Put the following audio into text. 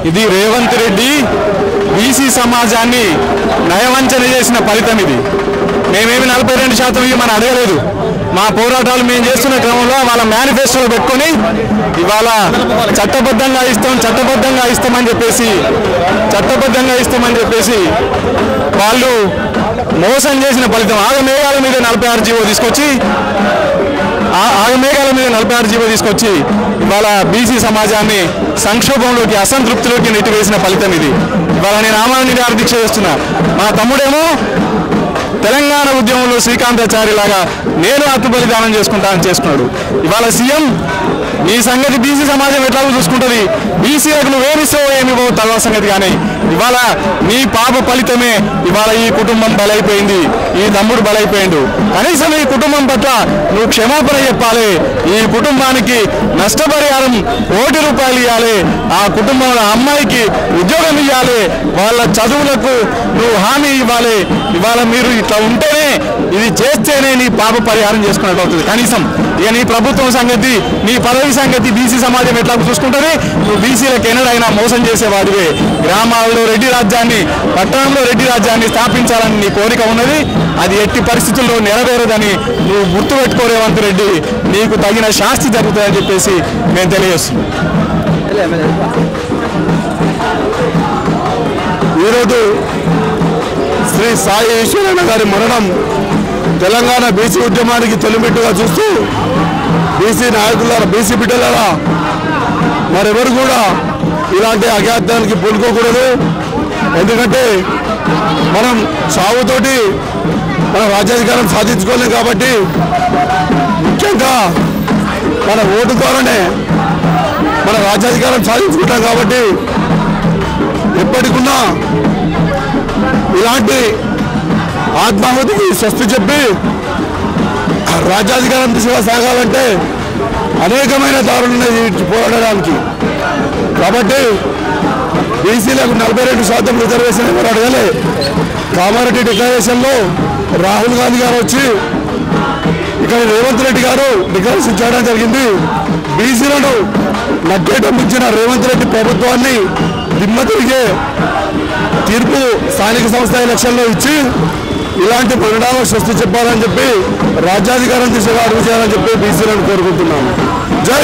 ఇది రేవంత్ రెడ్డి బీసీ సమాజాన్ని నయవంచన చేసిన ఫలితం ఇది. మేమేమి 42% ఇవ్వమని అడగలేదు. మా పోరాటాలు మేము చేస్తున్న క్రమంలో వాళ్ళ మేనిఫెస్టోలో పెట్టుకొని ఇవాళ చట్టబద్ధంగా ఇస్తామని చెప్పేసి వాళ్ళు మోసం చేసిన ఫలితం. ఆగమేఘాల మీద 46 జీవో తీసుకొచ్చి ఇవాళ బీసీ సమాజాన్ని సంక్షోభంలోకి అసంతృప్తిలోకి నెట్టివేసిన ఫలితం ఇది. ఇవాళ నేను ఆమరణ దీక్ష చేస్తున్నా. మా తమ్ముడేమో తెలంగాణ ఉద్యమంలో శ్రీకాంతాచారి లాగా నేను ఆత్మ బలిదానం చేసుకున్నాడు. ఇవాళ సీఎం నీ సంగతి బీసీ సమాజం ఎట్లాగో చూసుకుంటుంది, బీసీలకు నువ్వేమిస్తావో ఏమివ్వవు తర్వాత సంగతి. కానీ ఇవాళ నీ పాప ఫలితమే ఇవాళ ఈ కుటుంబం బలైపోయింది, ఈ తమ్ముడు బలైపోయిండు. కనీసం ఈ కుటుంబం పట్ల నువ్వు క్షమాపణ చెప్పాలి, ఈ కుటుంబానికి నష్టపరిహారం ₹1 ఇవ్వాలి, ఆ కుటుంబంలో అమ్మాయికి ఉద్యోగం ఇవ్వాలి, వాళ్ళ చదువులకు నువ్వు హామీ ఇవ్వాలి. ఇవాళ మీరు ఇట్లా ఉంటేనే, ఇది చేస్తేనే నీ పాప పరిహారం చేసుకున్నట్టు అవుతుంది. కనీసం ఇక నీ ప్రభుత్వం సంగతి, నీ పదవి సంగతి బీసీ సమాజం ఎట్లా చూసుకుంటుంది? నువ్వు బీసీలకు ఎన్నడైనా మోసం చేసేవాడివే. గ్రామాల్లో రెడ్డి రాజ్యాన్ని, పట్టణంలో రెడ్డి రాజ్యాన్ని స్థాపించాలని నీ కోరిక ఉన్నది. అది ఎట్టి పరిస్థితుల్లో నెరవేరదని నువ్వు గుర్తుపెట్టుకో రేవంత్ రెడ్డి. నీకు తగిన శాస్తి జరుగుతుందని చెప్పేసి మేము తెలియజేస్తున్నాం. ఈరోజు శ్రీ సాయి ఈశ్వరన్న గారి మరణం తెలంగాణ బీసీ ఉద్యమానికి తొలిమెట్టుగా చూస్తూ బీసీ నాయకులారా, బీసీ బిడ్డలారా, మరెవరు కూడా ఇలాంటి అజ్ఞాతానికి పూనుకోకూడదు. ఎందుకంటే మనం చావుతోటి మన రాజ్యాధికారం సాధించుకోలేం కాబట్టి, ముఖ్యంగా మన ఓటు ద్వారానే మన రాజ్యాధికారం సాధించుకుంటాం కాబట్టి, ఎప్పటికున్నా ఇలాంటి ఆత్మాహుతికి స్వస్తి చెప్పి రాజ్యాధికారం దిశగా సాగాలంటే అనేకమైన దారులు ఉన్నాయి పోరాడడానికి. కాబట్టి బీసీలకు 42% రిజర్వేషన్ ఎవరు అడగలే. కామారెడ్డి డిక్లరేషన్లో రాహుల్ గాంధీ గారు వచ్చి ఇక్కడ రేవంత్ రెడ్డి గారు డిక్లరేషన్ చేయడం జరిగింది. బీసీలను నగ్గేటంపించిన రేవంత్ రెడ్డి ప్రభుత్వాన్ని దిమ్మ తిరిగే తీర్పు స్థానిక సంస్థ ఎలక్షన్లో ఇచ్చి ఇలాంటి పరిణామం స్వస్తి చెప్పాలని చెప్పి రాజ్యాధికారం దిశగా అడుగు చేయాలని చెప్పి బీసీలను కోరుకుంటున్నాము. జై